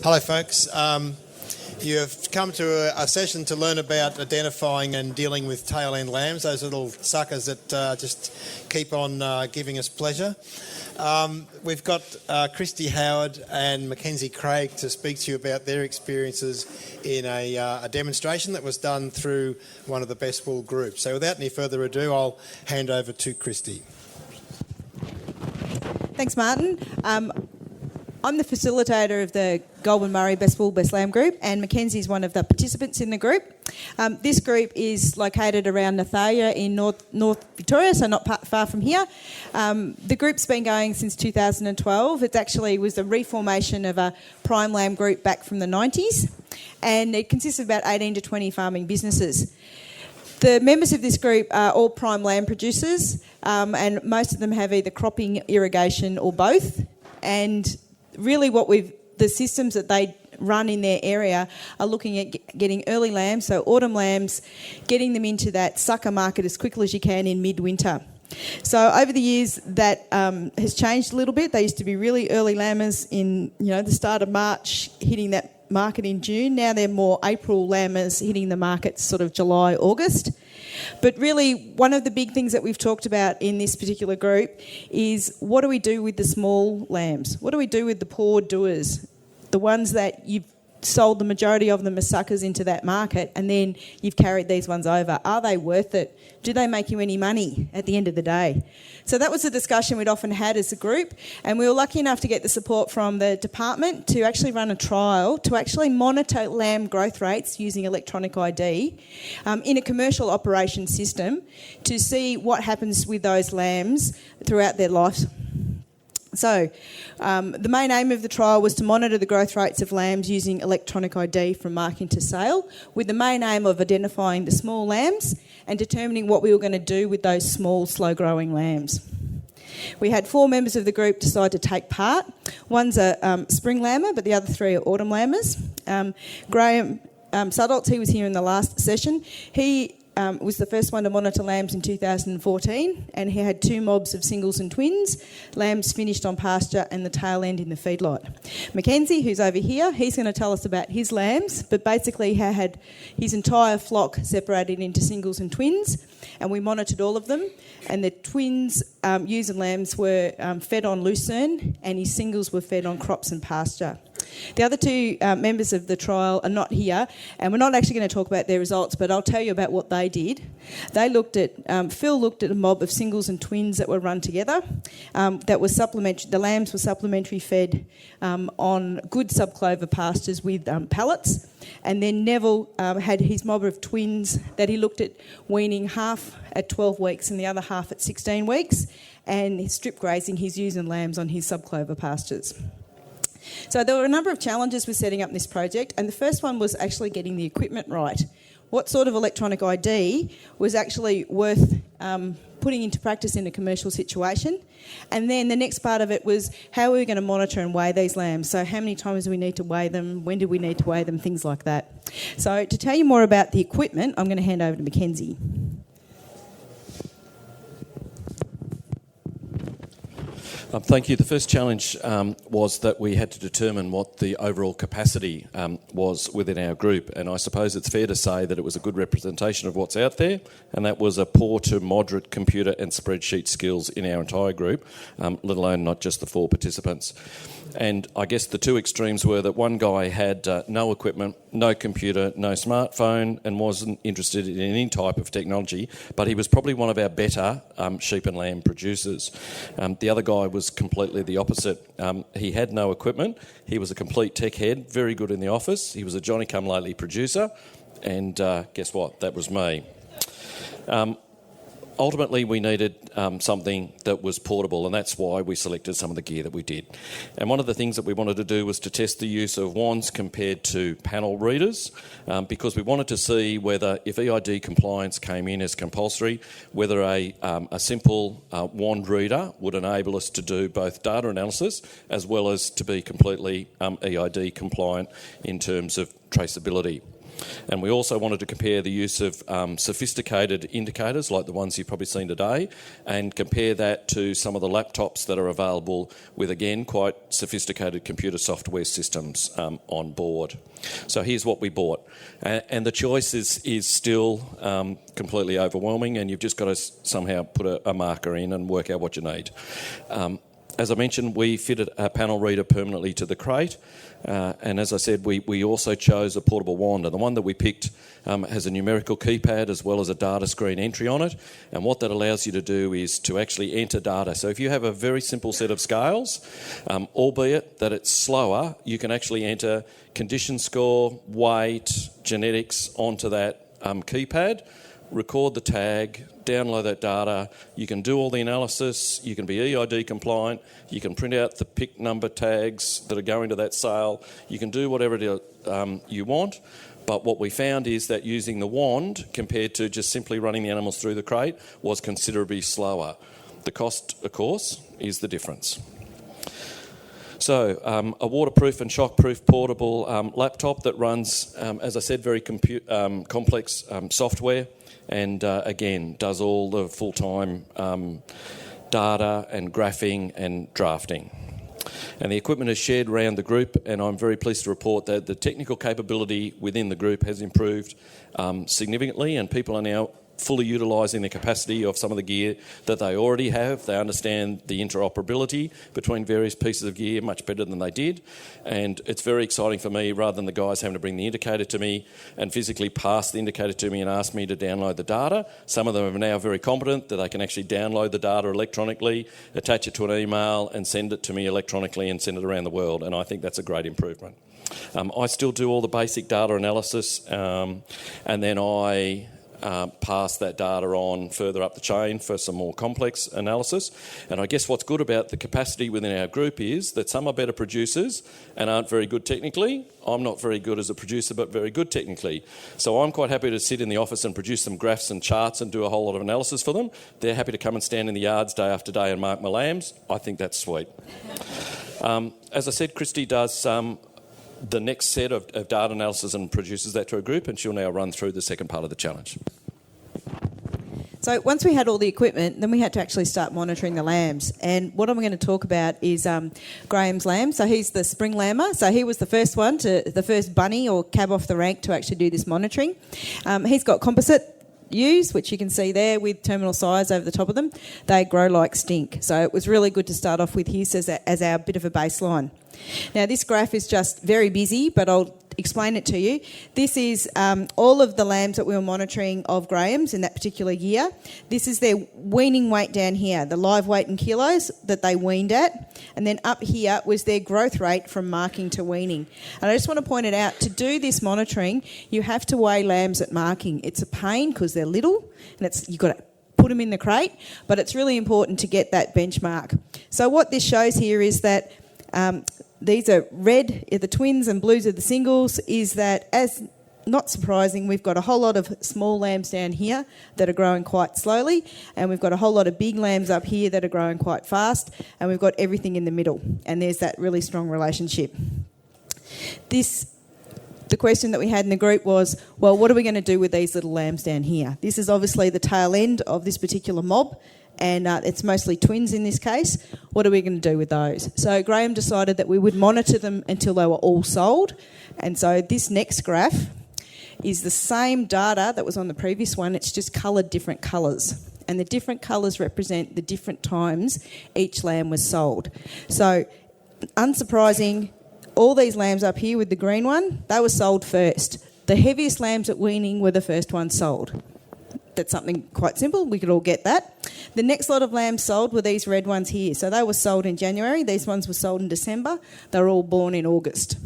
Hello, folks. You have come to a session to learn about identifying and dealing with tail end lambs, those little suckers that just keep on giving us pleasure. We've got Kristy Howard and McKenzie Craig to speak to you about their experiences in a demonstration that was done through one of the Best Wool groups. So without any further ado, I'll hand over to Kristy. Thanks, Martin. I'm the facilitator of the Goulburn Murray Best Wool Best Lamb group, and McKenzie is one of the participants in the group. This group is located around Nathalia in North Victoria, so not far from here. The group's been going since 2012. It actually was the reformation of a prime lamb group back from the 90s, and it consists of about 18 to 20 farming businesses. The members of this group are all prime lamb producers, and most of them have either cropping, irrigation or both. And really the systems that they run in their area are looking at getting early lambs, so autumn lambs, getting them into that sucker market as quickly as you can in midwinter. So over the years that has changed a little bit. They used to be really early lambers in the start of March, hitting that market in June. Now they're more April lambers hitting the market sort of July, August. But really, one of the big things that we've talked about in this particular group is what do we do with the small lambs? What do we do with the poor doers? The ones that you've sold the majority of them as suckers into that market and then you've carried these ones over. Are they worth it? Do they make you any money at the end of the day? So that was a discussion we'd often had as a group, and we were lucky enough to get the support from the department to actually run a trial to actually monitor lamb growth rates using electronic ID in a commercial operation system to see what happens with those lambs throughout their life. So the main aim of the trial was to monitor the growth rates of lambs using electronic ID from marking to sale, with the main aim of identifying the small lambs and determining what we were going to do with those small, slow-growing lambs. We had 4 members of the group decide to take part. One's a spring lammer, but the other 3 are autumn lambers. Graham Sadat, he was here in the last session. He was the first one to monitor lambs in 2014, and he had 2 mobs of singles and twins, lambs finished on pasture and the tail end in the feedlot. McKenzie, who's over here, he's going to tell us about his lambs, but basically he had his entire flock separated into singles and twins, and we monitored all of them, and the twins, ewes and lambs were fed on lucerne, and his singles were fed on crops and pasture. The other 2 members of the trial are not here, and we're not actually going to talk about their results, but I'll tell you about what they did. They looked at, Phil looked at a mob of singles and twins that were run together. That was supplementary. The lambs were supplementary fed on good subclover pastures with pellets, and then Neville had his mob of twins that he looked at weaning half at 12 weeks and the other half at 16 weeks, and strip grazing his ewes and lambs on his subclover pastures. So there were a number of challenges with setting up this project, and the first one was actually getting the equipment right. What sort of electronic ID was actually worth putting into practice in a commercial situation? And then the next part of it was how are we going to monitor and weigh these lambs? So how many times do we need to weigh them? When do we need to weigh them? Things like that. So to tell you more about the equipment, I'm going to hand over to McKenzie. Thank you. The first challenge was that we had to determine what the overall capacity was within our group, and I suppose it's fair to say that it was a good representation of what's out there, and that was a poor to moderate computer and spreadsheet skills in our entire group, let alone not just the 4 participants. And I guess the 2 extremes were that one guy had no equipment, no computer, no smartphone, and wasn't interested in any type of technology, but he was probably one of our better sheep and lamb producers. The other guy was completely the opposite. He had no equipment. He was a complete tech head, very good in the office. He was a Johnny-come-lately producer, and guess what? That was me. Ultimately, we needed something that was portable, and that's why we selected some of the gear that we did. And one of the things that we wanted to do was to test the use of wands compared to panel readers, because we wanted to see whether, if EID compliance came in as compulsory, whether a simple wand reader would enable us to do both data analysis as well as to be completely EID compliant in terms of traceability. And we also wanted to compare the use of sophisticated indicators like the ones you've probably seen today, and compare that to some of the laptops that are available with, again, quite sophisticated computer software systems on board. So here's what we bought. And the choice is still completely overwhelming, and you've just got to somehow put a marker in and work out what you need. As I mentioned, we fitted a panel reader permanently to the crate. And as I said, we also chose a portable wand. And the one that we picked has a numerical keypad as well as a data screen entry on it. And what that allows you to do is to actually enter data. So if you have a very simple set of scales, albeit that it's slower, you can actually enter condition score, weight, genetics onto that keypad, record the tag, download that data. You can do all the analysis. You can be EID compliant. You can print out the pick number tags that are going to that sale. You can do whatever you want. But what we found is that using the wand compared to just simply running the animals through the crate was considerably slower. The cost, of course, is the difference. So a waterproof and shockproof portable laptop that runs, as I said, very complex software, and again does all the full-time data and graphing and drafting. And the equipment is shared around the group, and I'm very pleased to report that the technical capability within the group has improved significantly, and people are now fully utilising the capacity of some of the gear that they already have. They understand the interoperability between various pieces of gear much better than they did, and it's very exciting for me, rather than the guys having to bring the indicator to me and physically pass the indicator to me and ask me to download the data. Some of them are now very competent that they can actually download the data electronically, attach it to an email and send it to me electronically and send it around the world, and I think that's a great improvement. I still do all the basic data analysis, and then I pass that data on further up the chain for some more complex analysis. And I guess what's good about the capacity within our group is that some are better producers and aren't very good technically. I'm not very good as a producer, but very good technically. So I'm quite happy to sit in the office and produce some graphs and charts and do a whole lot of analysis for them. They're happy to come and stand in the yards day after day and mark my lambs. I think that's sweet. As I said, Kristy does the next set of data analysis and produces that to a group, and she'll now run through the second part of the challenge. So once we had all the equipment, then we had to actually start monitoring the lambs. And what I'm going to talk about is Graham's lamb. So he's the spring lammer. So he was the first bunny or cab off the rank to actually do this monitoring. He's got composite ewes, which you can see there with terminal size over the top of them. They grow like stink. So it was really good to start off with his as our bit of a baseline. Now, this graph is just very busy, but I'll explain it to you. This is all of the lambs that we were monitoring of Graham's in that particular year. This is their weaning weight down here, the live weight in kilos that they weaned at. And then up here was their growth rate from marking to weaning. And I just want to point it out, to do this monitoring, you have to weigh lambs at marking. It's a pain because they're little, and you've got to put them in the crate, but it's really important to get that benchmark. So what this shows here is that these are red are the twins and blues are the singles, is that, as not surprising, we've got a whole lot of small lambs down here that are growing quite slowly, and we've got a whole lot of big lambs up here that are growing quite fast, and we've got everything in the middle, and there's that really strong relationship. The question that we had in the group was, well, what are we going to do with these little lambs down here? This is obviously the tail end of this particular mob, and it's mostly twins in this case. What are we going to do with those? So Graham decided that we would monitor them until they were all sold. And so this next graph is the same data that was on the previous one. It's just coloured different colours. And the different colours represent the different times each lamb was sold. So, unsurprising, all these lambs up here with the green one, they were sold first. The heaviest lambs at weaning were the first ones sold. That's something quite simple. We could all get that. The next lot of lambs sold were these red ones here. So they were sold in January. These ones were sold in December. They were all born in August.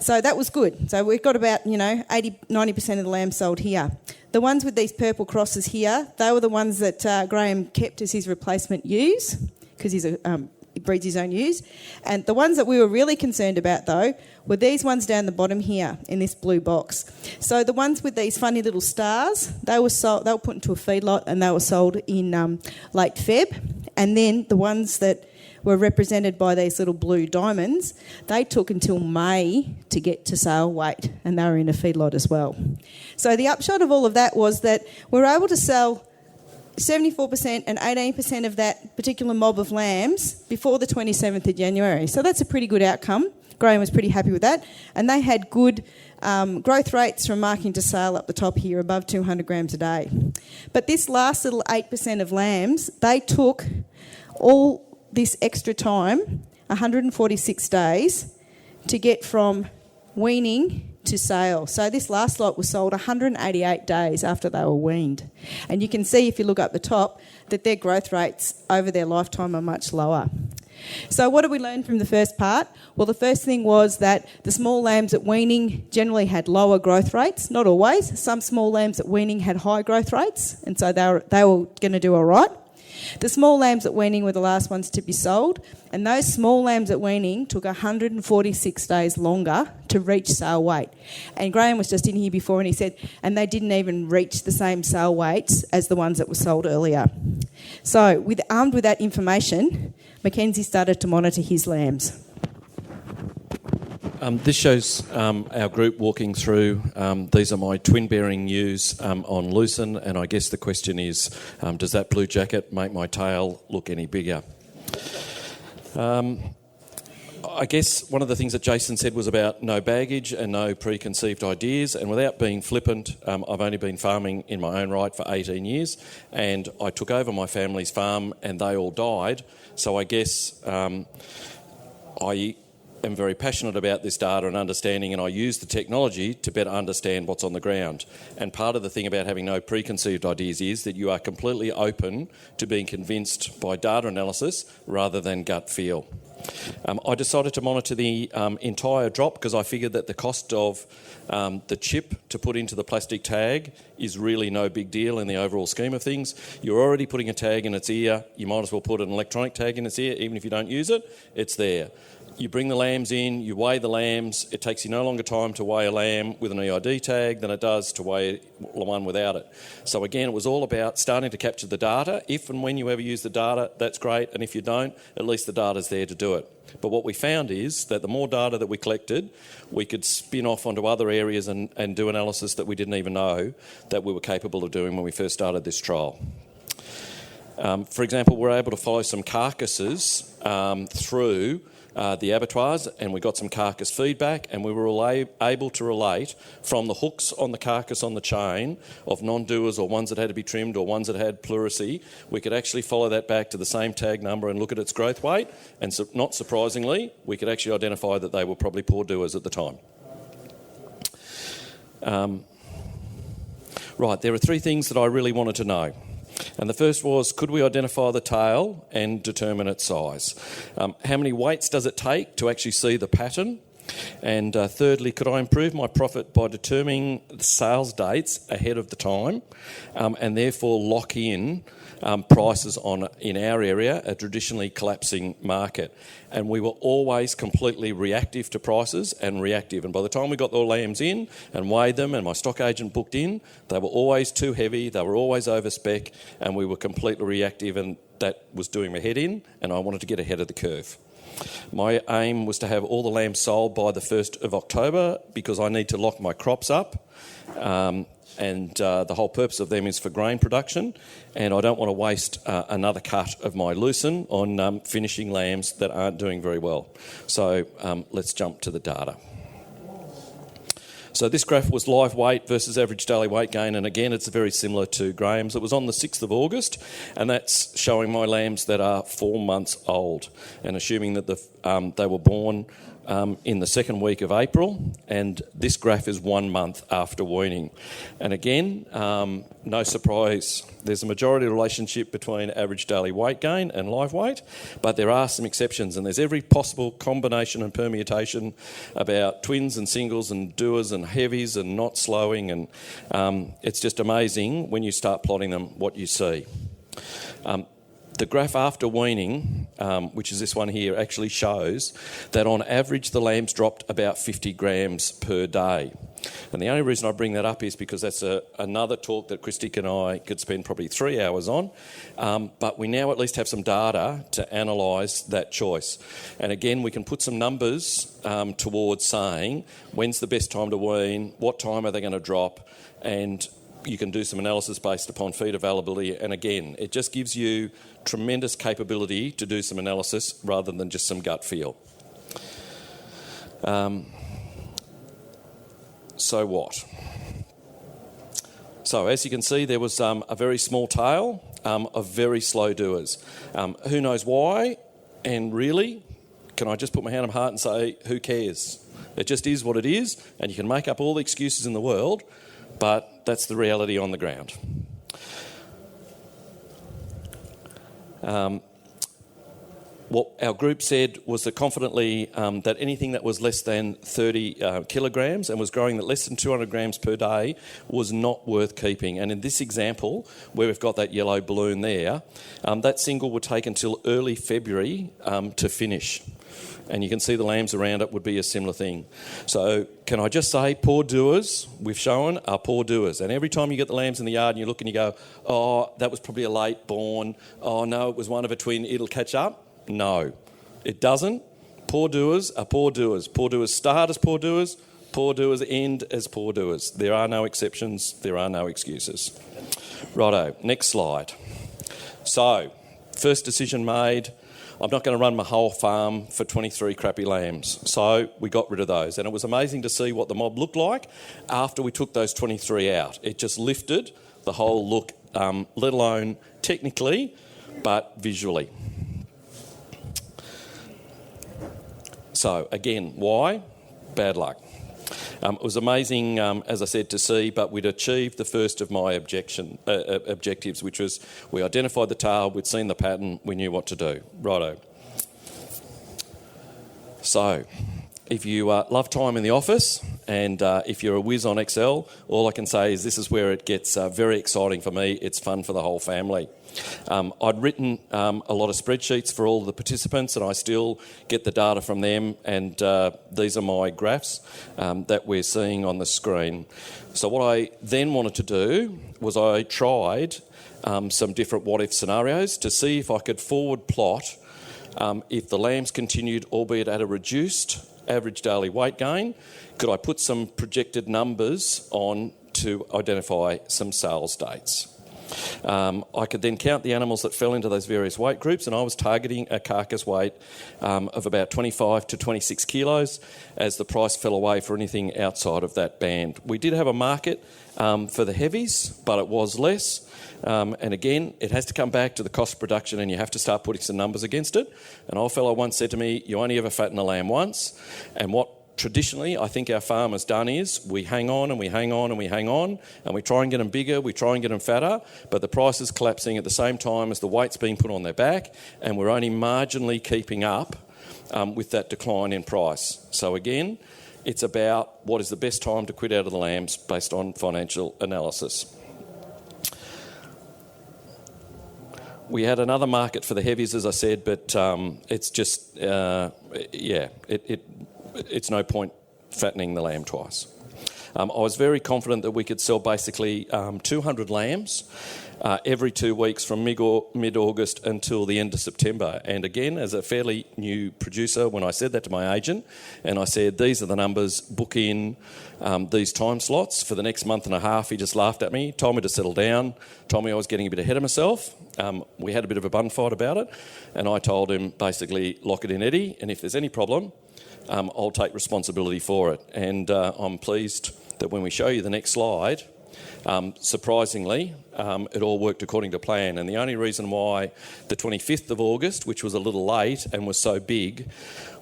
So that was good. So we've got about, 80-90% of the lambs sold here. The ones with these purple crosses here, they were the ones that Graham kept as his replacement ewes, because he breeds his own ewes. And the ones that we were really concerned about, though, were these ones down the bottom here in this blue box. So the ones with these funny little stars, they were put into a feedlot and they were sold in late Feb. And then the ones that were represented by these little blue diamonds, they took until May to get to sale weight, and they were in a feedlot as well. So the upshot of all of that was that we were able to sell 74% and 18% of that particular mob of lambs before the 27th of January. So that's a pretty good outcome. Graham was pretty happy with that. And they had good growth rates from marking to sale up the top here, above 200 grams a day. But this last little 8% of lambs, they took all this extra time, 146 days, to get from weaning to sale. So this last lot was sold 188 days after they were weaned. And you can see, if you look up the top, that their growth rates over their lifetime are much lower. So what did we learn from the first part? Well, the first thing was that the small lambs at weaning generally had lower growth rates. Not always. Some small lambs at weaning had high growth rates, and so they were going to do all right. The small lambs at weaning were the last ones to be sold, and those small lambs at weaning took 146 days longer to reach sale weight. And Graham was just in here before and he said, and they didn't even reach the same sale weights as the ones that were sold earlier. So, armed with that information, McKenzie started to monitor his lambs. This shows our group walking through. These are my twin-bearing ewes on Lucerne, and I guess the question is, does that blue jacket make my tail look any bigger? I guess one of the things that Jason said was about no baggage and no preconceived ideas, and without being flippant, I've only been farming in my own right for 18 years, and I took over my family's farm and they all died, so I guess I am very passionate about this data and understanding, and I use the technology to better understand what's on the ground. And part of the thing about having no preconceived ideas is that you are completely open to being convinced by data analysis rather than gut feel. I decided to monitor the entire drop because I figured that the cost of the chip to put into the plastic tag is really no big deal in the overall scheme of things. You're already putting a tag in its ear, you might as well put an electronic tag in its ear, even if you don't use it, it's there. You bring the lambs in, you weigh the lambs. It takes you no longer time to weigh a lamb with an EID tag than it does to weigh one without it. So again, it was all about starting to capture the data. If and when you ever use the data, that's great. And if you don't, at least the data's there to do it. But what we found is that the more data that we collected, we could spin off onto other areas and do analysis that we didn't even know that we were capable of doing when we first started this trial. For example, we're able to follow some carcasses through the abattoirs, and we got some carcass feedback, and we were able to relate from the hooks on the carcass on the chain of non-doers or ones that had to be trimmed or ones that had pleurisy. We could actually follow that back to the same tag number and look at its growth weight, and so, not surprisingly, we could actually identify that they were probably poor doers at the time. Right, there are three things that I really wanted to know. And the first was, could we identify the tail and determine its size? How many weights does it take to actually see the pattern? And thirdly, could I improve my profit by determining the sales dates ahead of the time and therefore lock in prices in our area, a traditionally collapsing market? And we were always completely reactive to prices and reactive. And by the time we got the lambs in and weighed them and my stock agent booked in, they were always too heavy, they were always over spec, and we were completely reactive, and that was doing my head in, and I wanted to get ahead of the curve. My aim was to have all the lambs sold by the 1st of October because I need to lock my crops up. And the whole purpose of them is for grain production, and I don't want to waste another cut of my lucerne on finishing lambs that aren't doing very well. So let's jump to the data. So this graph was live weight versus average daily weight gain, and again it's very similar to Graham's. It was on the 6th of August, and that's showing my lambs that are 4 months old, and assuming that they were born in the second week of April, and this graph is 1 month after weaning. And again, no surprise, there's a majority relationship between average daily weight gain and live weight, but there are some exceptions, and there's every possible combination and permutation about twins and singles and doers and heavies and not slowing, and it's just amazing when you start plotting them what you see. The graph after weaning, which is this one here, actually shows that on average the lambs dropped about 50 grams per day. And the only reason I bring that up is because that's another talk that Kristy and I could spend probably 3 hours on. But we now at least have some data to analyse that choice. And again, we can put some numbers towards saying when's the best time to wean, what time are they going to drop, and you can do some analysis based upon feed availability. And again, it just gives you tremendous capability to do some analysis rather than just some gut feel. So what? So as you can see, there was a very small tail of very slow doers. Who knows why? And really, can I just put my hand on my heart and say, who cares? It just is what it is, and you can make up all the excuses in the world, but that's the reality on the ground. What our group said was that confidently that anything that was less than 30 kilograms and was growing at less than 200 grams per day was not worth keeping. And in this example, where we've got that yellow balloon there, that single would take until early February to finish. And you can see the lambs around it would be a similar thing. So can I just say, poor doers, we've shown, are poor doers. And every time you get the lambs in the yard and you look and you go, oh, that was probably a late born. Oh, no, it was one of a twin. It'll catch up. No, it doesn't. Poor doers are poor doers. Poor doers start as poor doers. Poor doers end as poor doers. There are no exceptions. There are no excuses. Righto, next slide. So, first decision made. I'm not going to run my whole farm for 23 crappy lambs. So we got rid of those. And it was amazing to see what the mob looked like after we took those 23 out. It just lifted the whole look, let alone technically, but visually. So again, why? Bad luck. It was amazing, as I said, to see, but we'd achieved the first of my objectives, which was we identified the tail, we'd seen the pattern, we knew what to do. Righto. So, if you love time in the office and if you're a whiz on Excel, all I can say is this is where it gets very exciting for me. It's fun for the whole family. I'd written a lot of spreadsheets for all of the participants, and I still get the data from them, and these are my graphs that we're seeing on the screen. So what I then wanted to do was I tried some different what-if scenarios to see if I could forward plot if the lambs continued, albeit at a reduced average daily weight gain, could I put some projected numbers on to identify some sales dates. I could then count the animals that fell into those various weight groups, and I was targeting a carcass weight of about 25 to 26 kilos as the price fell away for anything outside of that band. We did have a market for the heavies, but it was less. And again, it has to come back to the cost of production, and you have to start putting some numbers against it. An old fellow once said to me, you only ever fatten a lamb once. And what traditionally, I think our farm has done is we hang on and we hang on and we hang on and we try and get them bigger, we try and get them fatter, but the price is collapsing at the same time as the weight's being put on their back, and we're only marginally keeping up with that decline in price. So again, it's about what is the best time to quit out of the lambs based on financial analysis. We had another market for the heavies, as I said, but it's just, it's no point fattening the lamb twice. I was very confident that we could sell basically 200 lambs every 2 weeks from mid-August until the end of September. And again, as a fairly new producer, when I said that to my agent, and I said, these are the numbers, book in these time slots for the next month and a half, he just laughed at me, told me to settle down, told me I was getting a bit ahead of myself. We had a bit of a bun fight about it, and I told him, basically, lock it in, Eddie, and if there's any problem, I'll take responsibility for it. And I'm pleased that when we show you the next slide, surprisingly, it all worked according to plan. And the only reason why the 25th of August, which was a little late and was so big,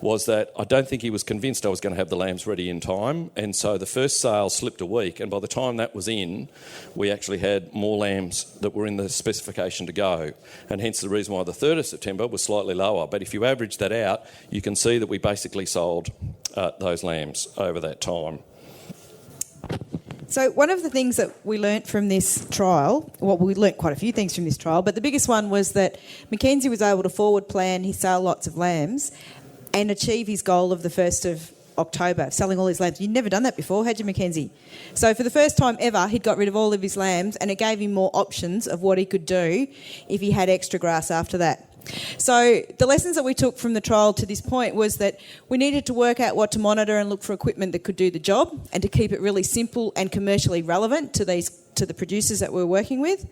was that I don't think he was convinced I was going to have the lambs ready in time. And so the first sale slipped a week. And by the time that was in, we actually had more lambs that were in the specification to go. And hence the reason why the 3rd of September was slightly lower. But if you average that out, you can see that we basically sold those lambs over that time. So one of the things that we learnt from this trial, well, we learnt quite a few things from this trial, but the biggest one was that McKenzie was able to forward plan his sale lots of lambs and achieve his goal of the 1st of October, selling all his lambs. You'd never done that before, had you, McKenzie? So for the first time ever, he'd got rid of all of his lambs, and it gave him more options of what he could do if he had extra grass after that. So the lessons that we took from the trial to this point was that we needed to work out what to monitor and look for equipment that could do the job, and to keep it really simple and commercially relevant to the producers that we're working with.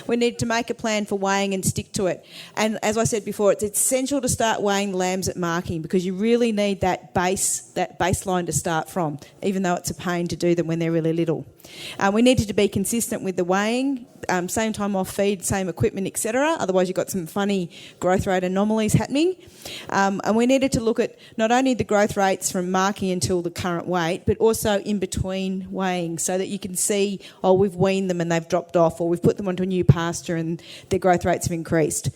We needed to make a plan for weighing and stick to it. And as I said before, it's essential to start weighing lambs at marking, because you really need that baseline to start from, even though it's a pain to do them when they're really little. We needed to be consistent with the weighing, same time off feed, same equipment, etc. Otherwise you've got some funny growth rate anomalies happening. And we needed to look at not only the growth rates from marking until the current weight, but also in between weighing, so that you can see, oh, we've weaned them and they've dropped off, or we've put them onto a new pasture and their growth rates have increased.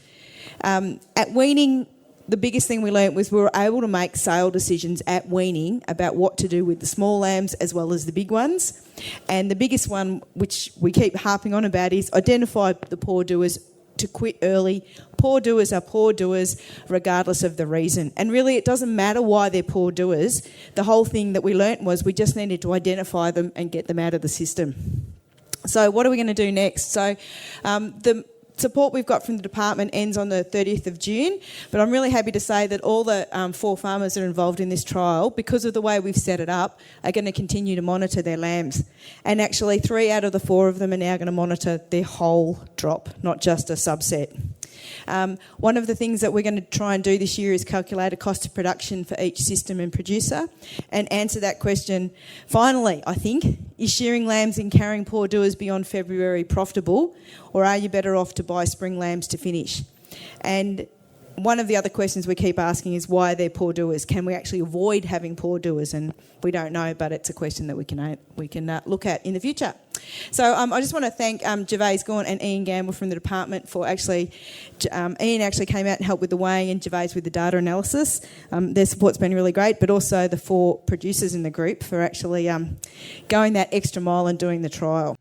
At weaning, the biggest thing we learnt was we were able to make sale decisions at weaning about what to do with the small lambs as well as the big ones. And the biggest one, which we keep harping on about, is identify the poor doers to quit early. Poor doers are poor doers regardless of the reason. And really it doesn't matter why they're poor doers. The whole thing that we learnt was we just needed to identify them and get them out of the system. So what are we going to do next? So the support we've got from the department ends on the 30th of June, but I'm really happy to say that all the 4 farmers that are involved in this trial, because of the way we've set it up, are going to continue to monitor their lambs. And actually 3 out of the 4 of them are now going to monitor their whole drop, not just a subset. One of the things that we're going to try and do this year is calculate a cost of production for each system and producer and answer that question. Finally, I think, is shearing lambs and carrying poor doers beyond February profitable, or are you better off to buy spring lambs to finish? And one of the other questions we keep asking is why they're poor doers. Can we actually avoid having poor doers? And we don't know, but it's a question that we can look at in the future. So I just want to thank Gervais Gaunt and Ian Gamble from the department for actually... Ian actually came out and helped with the weighing, and Gervais with the data analysis. Their support's been really great, but also the 4 producers in the group for actually going that extra mile and doing the trial.